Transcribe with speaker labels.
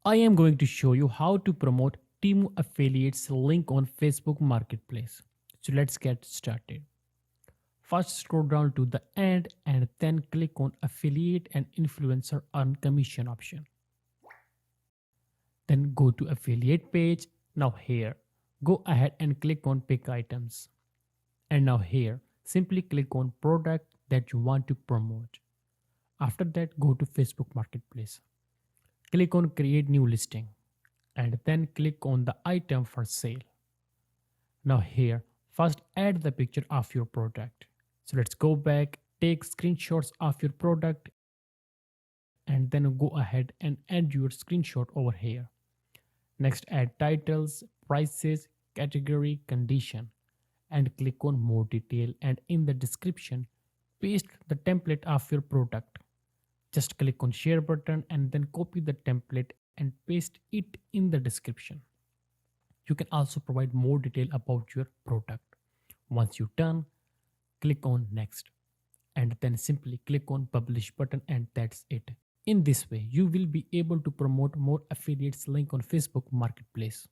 Speaker 1: I am going to show you how to promote Temu affiliates link on Facebook Marketplace. So let's get started. First scroll down to the end and then click on affiliate and influencer earn commission option. Then go to affiliate page. Now here, go ahead and click on pick items. And now here, simply click on product that you want to promote. After that, go to Facebook Marketplace. Click on create new listing and then click on the item for sale. Now here, first add the picture of your product. So let's go back, take screenshots of your product and then go ahead and add your screenshot over here. Next add titles, prices, category, condition and click on more detail and in the description paste the template of your product. Just click on share button and then copy the template and paste it in the description. You can also provide more detail about your product. Once you're done, click on next and then simply click on publish button and that's it. In this way, you will be able to promote more affiliates link on Facebook Marketplace.